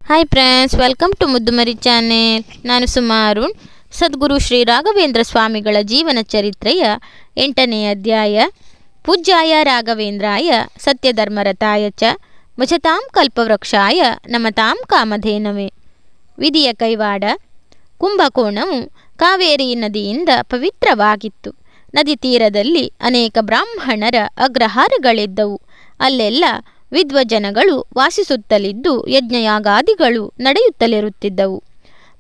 Hi friends, welcome to Muddumari channel. ನಾನು ಸುಮಾರುಣ್. ಸದ್ಗುರು ಶ್ರೀ ರಾಘವೇಂದ್ರ ಸ್ವಾಮಿಗಳ ಜೀವನ ಚರಿತ್ರೆಯ 8ನೇ ಅಧ್ಯಾಯ. ಪೂಜ್ಯಾಯ ರಾಘವೇಂದ್ರಾಯ ಸತ್ಯಧರ್ಮರತಾಯ ಚ ಭಜತಾಂ ಕಲ್ಪವೃಕ್ಷಾಯ ನಮತಾಂ ಕಾಮಧೇನವೇ. ವಿಧಿಯ ಕೈವಾಡ. ಕುಂಭಕೋಣವು ಕಾವೇರಿ ನದಿಯಿಂದ ಪವಿತ್ರವಾಗಿತ್ತು. ನದಿ ತೀರದಲ್ಲಿ ಅನೇಕ ಬ್ರಾಹ್ಮಣರ ಅಗ್ರಹಾರಗಳಿದ್ದವು. ಅಲ್ಲೆಲ್ಲ ವಿದ್ವಜನಗಳು ವಾಸಿಸುತ್ತಲಿದ್ದು ಯಜ್ಞಯಾಗಾದಿಗಳು ನಡೆಯುತ್ತಲಿರುತ್ತಿದ್ದವು.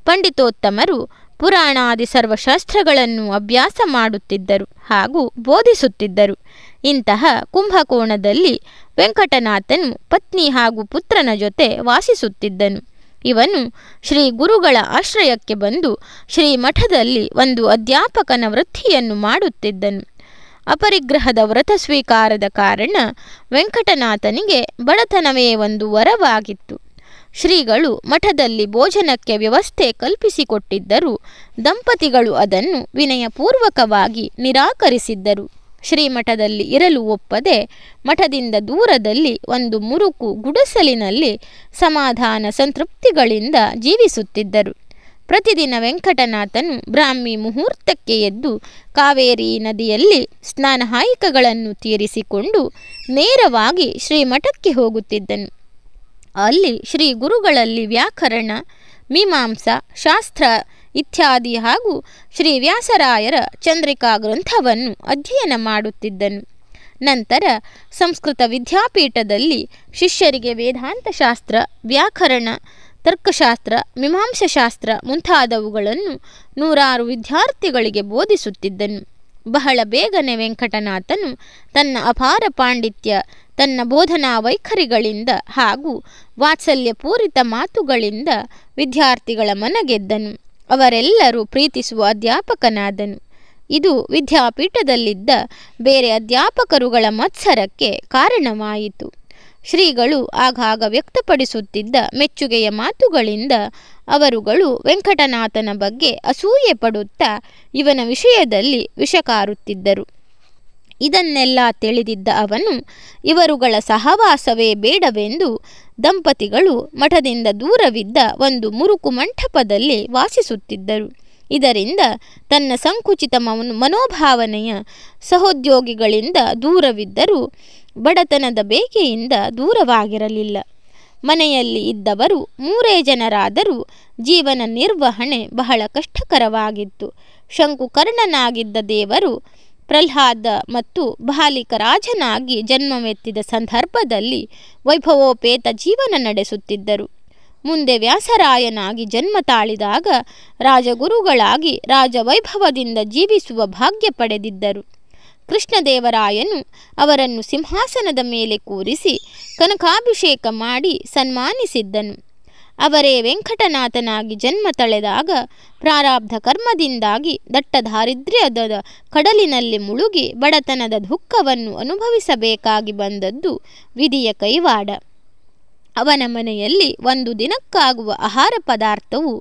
ಪಂಡಿತೋತ್ತಮರು ಪುರಾಣಾದಿ ಸರ್ವಶಾಸ್ತ್ರಗಳನ್ನು ಅಭ್ಯಾಸ ಮಾಡುತ್ತಿದ್ದರು ಹಾಗೂ ಬೋಧಿಸುತ್ತಿದ್ದರು. ಇಂತಹ ಕುಂಭಕೋಣದಲ್ಲಿ ವೆಂಕಟನಾಥನು ಪತ್ನಿ ಹಾಗೂ ಪುತ್ರನ ಜೊತೆ ವಾಸಿಸುತ್ತಿದ್ದನು. ಇವನು ಶ್ರೀ ಗುರುಗಳ ಆಶ್ರಯಕ್ಕೆ ಬಂದು ಶ್ರೀಮಠದಲ್ಲಿ ಒಂದು ಅಧ್ಯಾಪಕನ ವೃತ್ತಿಯನ್ನು ಮಾಡುತ್ತಿದ್ದನು. ಅಪರಿಗ್ರಹದ ವ್ರತ ಸ್ವೀಕಾರದ ಕಾರಣ ವೆಂಕಟನಾಥನಿಗೆ ಬಡತನವೇ ಒಂದು ವರವಾಗಿತ್ತು. ಶ್ರೀಗಳು ಮಠದಲ್ಲಿ ಭೋಜನಕ್ಕೆ ವ್ಯವಸ್ಥೆ ಕಲ್ಪಿಸಿಕೊಟ್ಟಿದ್ದರೂ ದಂಪತಿಗಳು ಅದನ್ನು ವಿನಯಪೂರ್ವಕವಾಗಿ ನಿರಾಕರಿಸಿದ್ದರು. ಶ್ರೀಮಠದಲ್ಲಿ ಇರಲು ಒಪ್ಪದೆ ಮಠದಿಂದ ದೂರದಲ್ಲಿ ಒಂದು ಮುರುಕು ಗುಡಿಸಲಿನಲ್ಲಿ ಸಮಾಧಾನ ಸಂತೃಪ್ತಿಗಳಿಂದ ಜೀವಿಸುತ್ತಿದ್ದರು. ಪ್ರತಿದಿನ ವೆಂಕಟನಾಥನು ಬ್ರಾಹ್ಮಿ ಮುಹೂರ್ತಕ್ಕೆ ಎದ್ದು ಕಾವೇರಿ ನದಿಯಲ್ಲಿ ಸ್ನಾನಹಾಯಿಕಗಳನ್ನು ತೀರಿಸಿಕೊಂಡು ನೇರವಾಗಿ ಶ್ರೀಮಠಕ್ಕೆ ಹೋಗುತ್ತಿದ್ದನು. ಅಲ್ಲಿ ಶ್ರೀ ಗುರುಗಳಲ್ಲಿ ವ್ಯಾಕರಣ, ಮೀಮಾಂಸಾ, ಶಾಸ್ತ್ರ ಇತ್ಯಾದಿ ಹಾಗೂ ಶ್ರೀ ವ್ಯಾಸರಾಯರ ಚಂದ್ರಿಕಾ ಗ್ರಂಥವನ್ನು ಅಧ್ಯಯನ ಮಾಡುತ್ತಿದ್ದನು. ನಂತರ ಸಂಸ್ಕೃತ ವಿದ್ಯಾಪೀಠದಲ್ಲಿ ಶಿಷ್ಯರಿಗೆ ವೇದಾಂತಶಾಸ್ತ್ರ, ವ್ಯಾಕರಣ, ತರ್ಕಶಾಸ್ತ್ರ, ಮೀಮಾಂಸಾಶಾಸ್ತ್ರ ಮುಂತಾದವುಗಳನ್ನು ನೂರಾರು ವಿದ್ಯಾರ್ಥಿಗಳಿಗೆ ಬೋಧಿಸುತ್ತಿದ್ದನು. ಬಹಳ ಬೇಗನೆ ವೆಂಕಟನಾಥನು ತನ್ನ ಅಪಾರ ಪಾಂಡಿತ್ಯ, ತನ್ನ ಬೋಧನಾ ವೈಖರಿಗಳಿಂದ ಹಾಗೂ ವಾತ್ಸಲ್ಯಪೂರಿತ ಮಾತುಗಳಿಂದ ವಿದ್ಯಾರ್ಥಿಗಳ ಮನಗೆದ್ದನು. ಅವರೆಲ್ಲರೂ ಪ್ರೀತಿಸುವ ಅಧ್ಯಾಪಕನಾದನು. ಇದು ವಿದ್ಯಾಪೀಠದಲ್ಲಿದ್ದ ಬೇರೆ ಅಧ್ಯಾಪಕರುಗಳ ಮತ್ಸರಕ್ಕೆ ಕಾರಣವಾಯಿತು. ಶ್ರೀಗಳು ಆಗಾಗ ವ್ಯಕ್ತಪಡಿಸುತ್ತಿದ್ದ ಮೆಚ್ಚುಗೆಯ ಮಾತುಗಳಿಂದ ಅವರುಗಳು ವೆಂಕಟನಾಥನ ಬಗ್ಗೆ ಅಸೂಯೆ ಪಡುತ್ತಾ ಇವನ ವಿಷಯದಲ್ಲಿ ವಿಷಕಾರುತ್ತಿದ್ದರು. ಇದನ್ನೆಲ್ಲ ತಿಳಿದಿದ್ದ ಅವನು ಇವರುಗಳ ಸಹವಾಸವೇ ಬೇಡವೆಂದು ದಂಪತಿಗಳು ಮಠದಿಂದ ದೂರವಿದ್ದ ಒಂದು ಮುರುಕು ಮಂಟಪದಲ್ಲಿ ವಾಸಿಸುತ್ತಿದ್ದರು. ಇದರಿಂದ ತನ್ನ ಸಂಕುಚಿತ ಮನೋಭಾವನೆಯ ಸಹೋದ್ಯೋಗಿಗಳಿಂದ ದೂರವಿದ್ದರೂ ಬಡತನದ ಬೇಕೆಯಿಂದ ದೂರವಾಗಿರಲಿಲ್ಲ. ಮನೆಯಲ್ಲಿ ಇದ್ದವರು 3 ಜನರಾದರೂ ಜೀವನ ನಿರ್ವಹಣೆ ಬಹಳ ಕಷ್ಟಕರವಾಗಿತ್ತು. ಶಂಕುಕರ್ಣನಾಗಿದ್ದ ದೇವರು ಪ್ರಹ್ಲಾದ ಮತ್ತು ಬಾಲಿಕ ರಾಜನಾಗಿ ಜನ್ಮವೆತ್ತಿದ ಸಂದರ್ಭದಲ್ಲಿ ವೈಭವೋಪೇತ ಜೀವನ ನಡೆಸುತ್ತಿದ್ದರು. ಮುಂದೆ ವ್ಯಾಸರಾಯನಾಗಿ ಜನ್ಮ ತಾಳಿದಾಗ ರಾಜಗುರುಗಳಾಗಿ ರಾಜವೈಭವದಿಂದ ಜೀವಿಸುವ ಭಾಗ್ಯ ಪಡೆದಿದ್ದರು. ಕೃಷ್ಣದೇವರಾಯನು ಅವರನ್ನು ಸಿಂಹಾಸನದ ಮೇಲೆ ಕೂರಿಸಿ ಕನಕಾಭಿಷೇಕ ಮಾಡಿ ಸನ್ಮಾನಿಸಿದ್ದನು. ಅವರೇ ವೆಂಕಟನಾಥನಾಗಿ ಜನ್ಮ ತಳೆದಾಗ ಪ್ರಾರಬ್ಧ ಕರ್ಮದಿಂದಾಗಿ ದಟ್ಟ ದಾರಿದ್ರ್ಯದ ಕಡಲಿನಲ್ಲಿ ಮುಳುಗಿ ಬಡತನದ ದುಃಖವನ್ನು ಅನುಭವಿಸಬೇಕಾಗಿ ಬಂದದ್ದು ವಿಧಿಯ ಕೈವಾಡ. ಅವನ ಮನೆಯಲ್ಲಿ ಒಂದು ದಿನಕ್ಕಾಗುವ ಆಹಾರ ಪದಾರ್ಥವೂ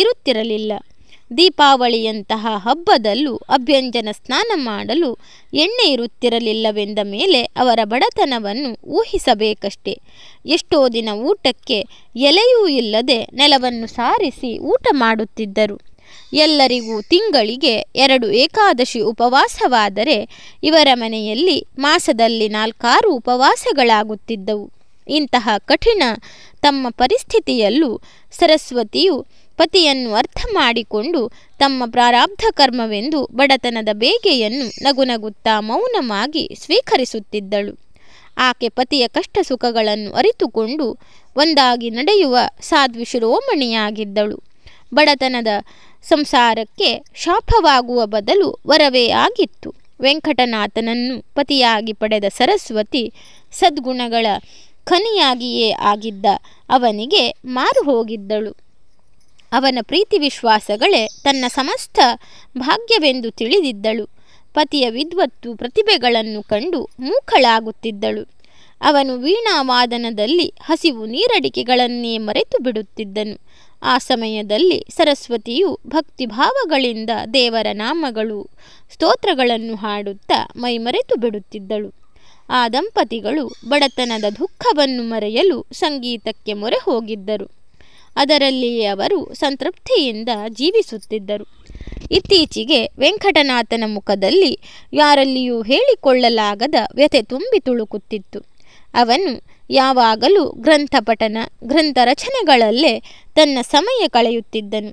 ಇರುತ್ತಿರಲಿಲ್ಲ. ದೀಪಾವಳಿಯಂತಹ ಹಬ್ಬದಲ್ಲೂ ಅಭ್ಯಂಜನ ಸ್ನಾನ ಮಾಡಲು ಎಣ್ಣೆ ಇರುತ್ತಿರಲಿಲ್ಲವೆಂದ ಮೇಲೆ ಅವರ ಬಡತನವನ್ನು ಊಹಿಸಬೇಕಷ್ಟೆ. ಎಷ್ಟೋ ದಿನ ಊಟಕ್ಕೆ ಎಲೆಯೂ ಇಲ್ಲದೆ ನೆಲವನ್ನು ಸಾರಿಸಿ ಊಟ ಮಾಡುತ್ತಿದ್ದರು. ಎಲ್ಲರಿಗೂ ತಿಂಗಳಿಗೆ 2 ಏಕಾದಶಿ ಉಪವಾಸವಾದರೆ ಇವರ ಮನೆಯಲ್ಲಿ ಮಾಸದಲ್ಲಿ 4-6 ಉಪವಾಸಗಳಾಗುತ್ತಿದ್ದವು. ಇಂತಹ ಕಠಿಣ ತಮ್ಮ ಪರಿಸ್ಥಿತಿಯಲ್ಲೂ ಸರಸ್ವತಿಯು ಪತಿಯನ್ನು ಅರ್ಥ ಮಾಡಿಕೊಂಡು ತಮ್ಮ ಪ್ರಾರಬ್ಧ ಕರ್ಮವೆಂದು ಬಡತನದ ಬೇಗೆಯನ್ನು ನಗುನಗುತ್ತಾ ಮೌನವಾಗಿ ಸ್ವೀಕರಿಸುತ್ತಿದ್ದಳು. ಆಕೆ ಪತಿಯ ಕಷ್ಟ ಸುಖಗಳನ್ನು ಅರಿತುಕೊಂಡು ಒಂದಾಗಿ ನಡೆಯುವ ಸಾಧ್ವಿ ಶಿರೋಮಣಿಯಾಗಿದ್ದಳು. ಬಡತನದ ಸಂಸಾರಕ್ಕೆ ಶಾಪವಾಗುವ ಬದಲು ವರವೇ ಆಗಿತ್ತು. ವೆಂಕಟನಾಥನನ್ನು ಪತಿಯಾಗಿ ಪಡೆದ ಸರಸ್ವತಿ ಸದ್ಗುಣಗಳ ಖನಿಯಾಗಿಯೇ ಆಗಿದ್ದ ಅವನಿಗೆ ಮಾರು ಹೋಗಿದ್ದಳು. ಅವನ ಪ್ರೀತಿ ವಿಶ್ವಾಸಗಳೇ ತನ್ನ ಸಮಸ್ತ ಭಾಗ್ಯವೆಂದು ತಿಳಿದಿದ್ದಳು. ಪತಿಯ ವಿದ್ವತ್ತು ಪ್ರತಿಭೆಗಳನ್ನು ಕಂಡು ಮೂಕಳಾಗುತ್ತಿದ್ದಳು. ಅವನು ವೀಣಾವಾದನದಲ್ಲಿ ಹಸಿವು ನೀರಡಿಕೆಗಳನ್ನೇ ಮರೆತು ಬಿಡುತ್ತಿದ್ದನು. ಆ ಸಮಯದಲ್ಲಿ ಸರಸ್ವತಿಯು ಭಕ್ತಿಭಾವಗಳಿಂದ ದೇವರ ನಾಮಗಳು, ಸ್ತೋತ್ರಗಳನ್ನು ಹಾಡುತ್ತಾ ಮೈಮರೆತು ಬಿಡುತ್ತಿದ್ದಳು. ಆ ದಂಪತಿಗಳು ಬಡತನದ ದುಃಖವನ್ನು ಮರೆಯಲು ಸಂಗೀತಕ್ಕೆ ಮೊರೆ ಹೋಗಿದ್ದರು. ಅದರಲ್ಲಿಯೇ ಅವರು ಸಂತೃಪ್ತಿಯಿಂದ ಜೀವಿಸುತ್ತಿದ್ದರು. ಇತ್ತೀಚೆಗೆ ವೆಂಕಟನಾಥನ ಮುಖದಲ್ಲಿ ಯಾರಲ್ಲಿಯೂ ಹೇಳಿಕೊಳ್ಳಲಾಗದ ವ್ಯಥೆ ತುಂಬಿ ತುಳುಕುತ್ತಿತ್ತು. ಅವನು ಯಾವಾಗಲೂ ಗ್ರಂಥ ಪಠನ, ಗ್ರಂಥ ರಚನೆಗಳಲ್ಲೇ ತನ್ನ ಸಮಯ ಕಳೆಯುತ್ತಿದ್ದನು.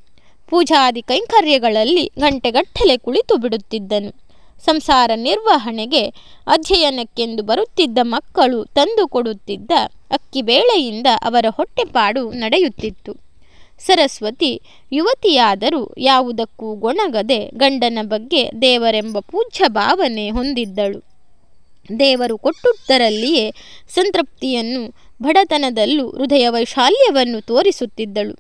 ಪೂಜಾದಿ ಕೈಂಕರ್ಯಗಳಲ್ಲಿ ಗಂಟೆಗಟ್ಟಲೆ ಕುಳಿತು ಬಿಡುತ್ತಿದ್ದನು. ಸಂಸಾರ ನಿರ್ವಹಣೆಗೆ ಅಧ್ಯಯನಕ್ಕೆಂದು ಬರುತ್ತಿದ್ದ ಮಕ್ಕಳು ತಂದು ಕೊಡುತ್ತಿದ್ದ ಅಕ್ಕಿ ಬೇಳೆಯಿಂದ ಅವರ ಹೊಟ್ಟೆಪಾಡು ನಡೆಯುತ್ತಿತ್ತು. ಸರಸ್ವತಿ ಯುವತಿಯಾದರೂ ಯಾವುದಕ್ಕೂ ಗೊಣಗದೆ ಗಂಡನ ಬಗ್ಗೆ ದೇವರೆಂಬ ಪೂಜ್ಯ ಭಾವನೆ ಹೊಂದಿದ್ದಳು. ದೇವರು ಕೊಟ್ಟುದರಲ್ಲಿಯೇ ಸಂತೃಪ್ತಿಯನ್ನು, ಬಡತನದಲ್ಲೂ ಹೃದಯ ವೈಶಾಲ್ಯವನ್ನು ತೋರಿಸುತ್ತಿದ್ದಳು.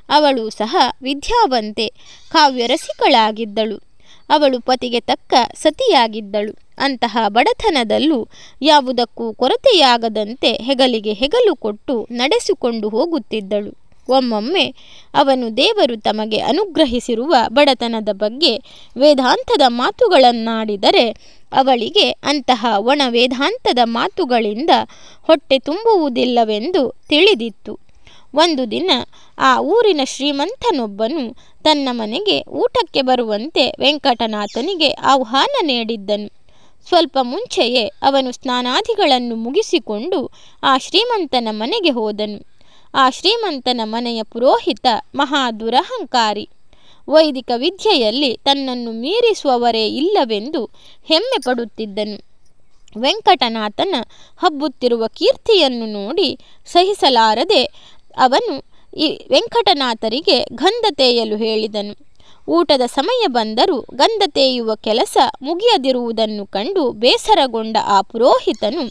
ಅವಳು ಸಹ ವಿದ್ಯಾವಂತೆ, ಕಾವ್ಯರಸಿಕಳಾಗಿದ್ದಳು. ಅವಳು ಪತಿಗೆ ತಕ್ಕ ಸತಿಯಾಗಿದ್ದಳು. ಅಂತಹ ಬಡತನದಲ್ಲೂ ಯಾವುದಕ್ಕೂ ಕೊರತೆಯಾಗದಂತೆ ಹೆಗಲಿಗೆ ಹೆಗಲು ಕೊಟ್ಟು ನಡೆಸಿಕೊಂಡು ಹೋಗುತ್ತಿದ್ದಳು. ಒಮ್ಮೊಮ್ಮೆ ಅವನು ದೇವರು ತಮಗೆ ಅನುಗ್ರಹಿಸಿರುವ ಬಡತನದ ಬಗ್ಗೆ ವೇದಾಂತದ ಮಾತುಗಳನ್ನಾಡಿದರೆ ಅವಳಿಗೆ ಅಂತಹ ಒಣ ವೇದಾಂತದ ಮಾತುಗಳಿಂದ ಹೊಟ್ಟೆ ತುಂಬುವುದಿಲ್ಲವೆಂದು ತಿಳಿದಿತ್ತು. ಒಂದು ದಿನ ಆ ಊರಿನ ಶ್ರೀಮಂತನೊಬ್ಬನು ತನ್ನ ಮನೆಗೆ ಊಟಕ್ಕೆ ಬರುವಂತೆ ವೆಂಕಟನಾಥನಿಗೆ ಆಹ್ವಾನ ನೀಡಿದ್ದನು. ಸ್ವಲ್ಪ ಮುಂಚೆಯೇ ಅವನು ಸ್ನಾನಾದಿಗಳನ್ನು ಮುಗಿಸಿಕೊಂಡು ಆ ಶ್ರೀಮಂತನ ಮನೆಗೆ ಹೋದನು. ಆ ಶ್ರೀಮಂತನ ಮನೆಯ ಪುರೋಹಿತ ಮಹಾ ದುರಹಂಕಾರಿ. ವೈದಿಕ ವಿದ್ಯೆಯಲ್ಲಿ ತನ್ನನ್ನು ಮೀರಿಸುವವರೇ ಇಲ್ಲವೆಂದು ಹೆಮ್ಮೆ ಪಡುತ್ತಿದ್ದನು. ವೆಂಕಟನಾಥನ ಹಬ್ಬುತ್ತಿರುವ ಕೀರ್ತಿಯನ್ನು ನೋಡಿ ಸಹಿಸಲಾರದೆ ಅವನು ಈ ವೆಂಕಟನಾಥರಿಗೆ ಗಂಧ ತೇಯಲು ಹೇಳಿದನು. ಊಟದ ಸಮಯ ಬಂದರೂ ಗಂಧ ತೇಯುವ ಕೆಲಸ ಮುಗಿಯದಿರುವುದನ್ನು ಕಂಡು ಬೇಸರಗೊಂಡ ಆ ಪುರೋಹಿತನು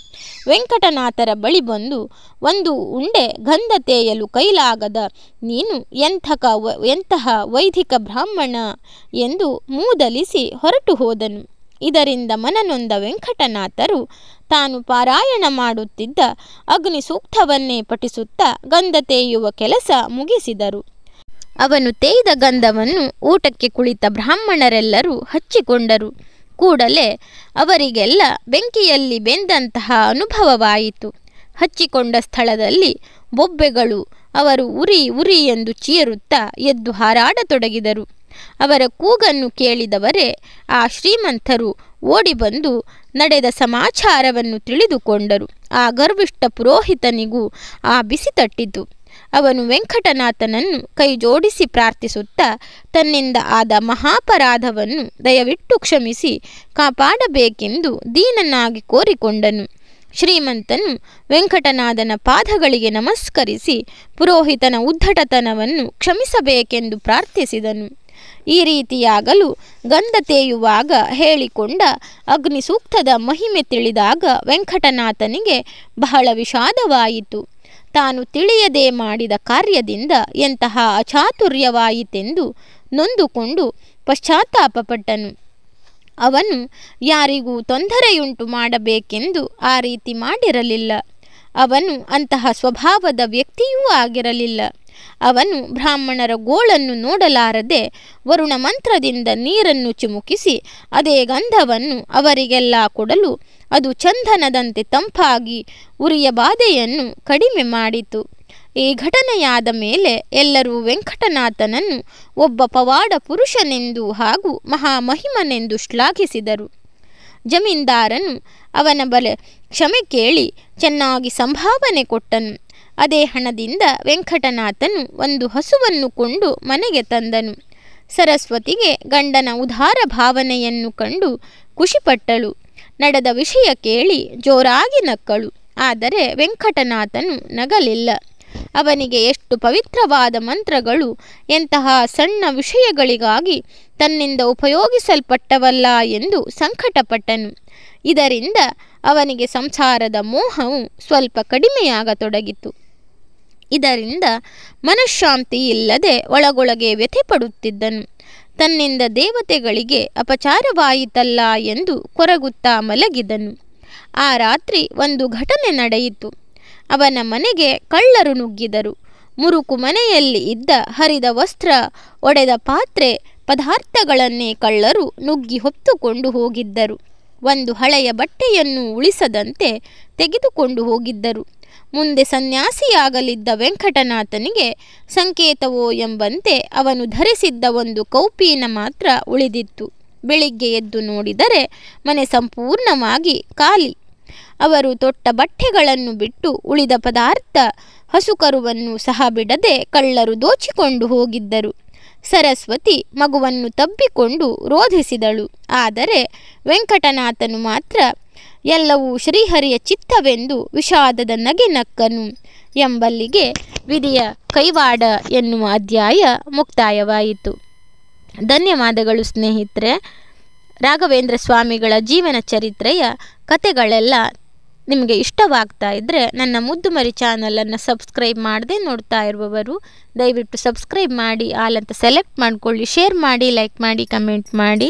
ವೆಂಕಟನಾಥರ ಬಳಿ ಬಂದು, ಒಂದು ಉಂಡೆ ಗಂಧ ತೇಯಲು ಕೈಲಾಗದ ನೀನು ಎಂತಹ ವೈದಿಕ ಬ್ರಾಹ್ಮಣ ಎಂದು ಮೂದಲಿಸಿ ಹೊರಟು ಹೋದನು. ಇದರಿಂದ ಮನನೊಂದ ವೆಂಕಟನಾಥರು ತಾನು ಪಾರಾಯಣ ಮಾಡುತ್ತಿದ್ದ ಅಗ್ನಿ ಸೂಕ್ತವನ್ನೇ ಪಠಿಸುತ್ತಾ ಗಂಧ ತೇಯುವ ಕೆಲಸ ಮುಗಿಸಿದರು. ಅವನು ತೇಯ್ದ ಗಂಧವನ್ನು ಊಟಕ್ಕೆ ಕುಳಿತ ಬ್ರಾಹ್ಮಣರೆಲ್ಲರೂ ಹಚ್ಚಿಕೊಂಡರು. ಕೂಡಲೇ ಅವರಿಗೆಲ್ಲ ಬೆಂಕಿಯಲ್ಲಿ ಬೆಂದಂತಹ ಅನುಭವವಾಯಿತು. ಹಚ್ಚಿಕೊಂಡ ಸ್ಥಳದಲ್ಲಿ ಬೊಬ್ಬೆಗಳು ಅವರು ಉರಿ ಉರಿ ಎಂದು ಚೀರುತ್ತಾ ಎದ್ದು ಹಾರಾಡತೊಡಗಿದರು. ಅವರ ಕೂಗನ್ನು ಕೇಳಿದವರೇ ಆ ಶ್ರೀಮಂತರು ಓಡಿ ಬಂದು ನಡೆದ ಸಮಾಚಾರವನ್ನು ತಿಳಿದುಕೊಂಡರು. ಆ ಗರ್ವಿಷ್ಠ ಪುರೋಹಿತನಿಗೂ ಆ ಬಿಸಿ ತಟ್ಟಿತು. ಅವನು ವೆಂಕಟನಾಥನನ್ನು ಕೈ ಜೋಡಿಸಿ ಪ್ರಾರ್ಥಿಸುತ್ತಾ ತನ್ನಿಂದ ಆದ ಮಹಾಪರಾಧವನ್ನು ದಯವಿಟ್ಟು ಕ್ಷಮಿಸಿ ಕಾಪಾಡಬೇಕೆಂದು ದೀನನಾಗಿ ಕೋರಿಕೊಂಡನು. ಶ್ರೀಮಂತನು ವೆಂಕಟನಾಥನ ಪಾದಗಳಿಗೆ ನಮಸ್ಕರಿಸಿ ಪುರೋಹಿತನ ಉದ್ದಟತನವನ್ನು ಕ್ಷಮಿಸಬೇಕೆಂದು ಪ್ರಾರ್ಥಿಸಿದನು. ಈ ರೀತಿಯಾಗಲು ಗಂಧ ತೇಯುವಾಗ ಹೇಳಿಕೊಂಡ ಅಗ್ನಿ ಸೂಕ್ತದ ಮಹಿಮೆ ತಿಳಿದಾಗ ವೆಂಕಟನಾಥನಿಗೆ ಬಹಳ ವಿಷಾದವಾಯಿತು. ತಾನು ತಿಳಿಯದೆ ಮಾಡಿದ ಕಾರ್ಯದಿಂದ ಎಂತಹ ಅಚಾತುರ್ಯವಾಯಿತೆಂದು ನೊಂದುಕೊಂಡು ಪಶ್ಚಾತ್ತಾಪಪಟ್ಟನು. ಅವನು ಯಾರಿಗೂ ತೊಂದರೆಯುಂಟು ಮಾಡಬೇಕೆಂದು ಆ ರೀತಿ ಮಾಡಿರಲಿಲ್ಲ. ಅವನು ಅಂತಹ ಸ್ವಭಾವದ ವ್ಯಕ್ತಿಯೂ ಆಗಿರಲಿಲ್ಲ. ಅವನು ಬ್ರಾಹ್ಮಣರ ಗೋಳನ್ನು ನೋಡಲಾರದೆ ವರುಣ ಮಂತ್ರದಿಂದ ನೀರನ್ನು ಚಿಮುಕಿಸಿ ಅದೇ ಗಂಧವನ್ನು ಅವರಿಗೆಲ್ಲ ಕೊಡಲು ಅದು ಚಂದನದಂತೆ ತಂಪಾಗಿ ಉರಿಯ ಬಾಧೆಯನ್ನು ಕಡಿಮೆ ಮಾಡಿತು. ಈ ಘಟನೆಯಾದ ಮೇಲೆ ಎಲ್ಲರೂ ವೆಂಕಟನಾಥನನ್ನು ಒಬ್ಬ ಪವಾಡ ಪುರುಷನೆಂದು ಹಾಗೂ ಮಹಾಮಹಿಮನೆಂದು ಶ್ಲಾಘಿಸಿದರು. ಜಮೀನ್ದಾರನು ಅವನ ಬಲೆ ಕ್ಷಮೆ ಕೇಳಿ ಚೆನ್ನಾಗಿ ಸಂಭಾವನೆ ಕೊಟ್ಟನು. ಅದೇ ಹಣದಿಂದ ವೆಂಕಟನಾಥನು ಒಂದು ಹಸುವನ್ನು ಕೊಂಡು ಮನೆಗೆ ತಂದನು. ಸರಸ್ವತಿಗೆ ಗಂಡನ ಉದಾರ ಭಾವನೆಯನ್ನು ಕಂಡು ಖುಷಿಪಟ್ಟಳು. ನಡೆದ ವಿಷಯ ಕೇಳಿ ಜೋರಾಗಿ ನಕ್ಕಳು. ಆದರೆ ವೆಂಕಟನಾಥನು ನಗಲಿಲ್ಲ. ಅವನಿಗೆ ಎಷ್ಟು ಪವಿತ್ರವಾದ ಮಂತ್ರಗಳು ಎಂತಹ ಸಣ್ಣ ವಿಷಯಗಳಿಗಾಗಿ ತನ್ನಿಂದ ಉಪಯೋಗಿಸಲ್ಪಟ್ಟವಲ್ಲ ಎಂದು ಸಂಕಟಪಟ್ಟನು. ಇದರಿಂದ ಅವನಿಗೆ ಸಂಸಾರದ ಮೋಹವು ಸ್ವಲ್ಪ ಕಡಿಮೆಯಾಗತೊಡಗಿತು. ಇದರಿಂದ ಮನಃಶಾಂತಿ ಇಲ್ಲದೆ ಒಳಗೊಳಗೆ ವ್ಯಥೆಪಡುತ್ತಿದ್ದನು. ತನ್ನಿಂದ ದೇವತೆಗಳಿಗೆ ಅಪಚಾರವಾಯಿತಲ್ಲ ಎಂದು ಕೊರಗುತ್ತಾ ಮಲಗಿದನು. ಆ ರಾತ್ರಿ ಒಂದು ಘಟನೆ ನಡೆಯಿತು. ಅವನ ಮನೆಗೆ ಕಳ್ಳರು ನುಗ್ಗಿದರು. ಮುರುಕು ಮನೆಯಲ್ಲಿ ಇದ್ದ ಹರಿದ ವಸ್ತ್ರ, ಒಡೆದ ಪಾತ್ರೆ, ಪದಾರ್ಥಗಳನ್ನೇ ಕಳ್ಳರು ನುಗ್ಗಿ ಹೊತ್ತುಕೊಂಡು ಹೋಗಿದ್ದರು. ಒಂದು ಹಳೆಯ ಬಟ್ಟೆಯನ್ನು ಉಳಿಸದಂತೆ ತೆಗೆದುಕೊಂಡು ಹೋಗಿದ್ದರು. ಮುಂದೆ ಸನ್ಯಾಸಿಯಾಗಲಿದ್ದ ವೆಂಕಟನಾಥನಿಗೆ ಸಂಕೇತವೋ ಎಂಬಂತೆ ಅವನು ಧರಿಸಿದ್ದ ಒಂದು ಕೌಪೀನ ಮಾತ್ರ ಉಳಿದಿತ್ತು. ಬೆಳಿಗ್ಗೆ ಎದ್ದು ನೋಡಿದರೆ ಮನೆ ಸಂಪೂರ್ಣವಾಗಿ ಖಾಲಿ. ಅವರು ತೊಟ್ಟ ಬಟ್ಟೆಗಳನ್ನು ಬಿಟ್ಟು ಉಳಿದ ಪದಾರ್ಥ ಹಸುಕರುವನ್ನು ಸಹ ಬಿಡದೆ ಕಳ್ಳರು ದೋಚಿಕೊಂಡು ಹೋಗಿದ್ದರು. ಸರಸ್ವತಿ ಮಗುವನ್ನು ತಬ್ಬಿಕೊಂಡು ರೋಧಿಸಿದಳು. ಆದರೆ ವೆಂಕಟನಾಥನು ಮಾತ್ರ ಎಲ್ಲವೂ ಶ್ರೀಹರಿಯ ಚಿತ್ತವೆಂದು ವಿಷಾದದ ನಗೆ ನಕ್ಕನು. ಎಂಬಲ್ಲಿಗೆ ವಿಧಿಯ ಕೈವಾಡ ಎನ್ನುವ ಅಧ್ಯಾಯ ಮುಕ್ತಾಯವಾಯಿತು. ಧನ್ಯವಾದಗಳು ಸ್ನೇಹಿತರೆ. ರಾಘವೇಂದ್ರ ಸ್ವಾಮಿಗಳ ಜೀವನ ಚರಿತ್ರೆಯ ಕತೆಗಳೆಲ್ಲ ನಿಮಗೆ ಇಷ್ಟವಾಗ್ತಾ ಇದ್ದರೆ ನನ್ನ ಮುದ್ದುಮರಿ ಚಾನಲನ್ನು ಸಬ್ಸ್ಕ್ರೈಬ್ ಮಾಡದೆ ನೋಡ್ತಾ ಇರುವವರು ದಯವಿಟ್ಟು ಸಬ್ಸ್ಕ್ರೈಬ್ ಮಾಡಿ, ಆಲ್ ಅಂತ ಸೆಲೆಕ್ಟ್ ಮಾಡಿಕೊಳ್ಳಿ, ಶೇರ್ ಮಾಡಿ, ಲೈಕ್ ಮಾಡಿ, ಕಮೆಂಟ್ ಮಾಡಿ.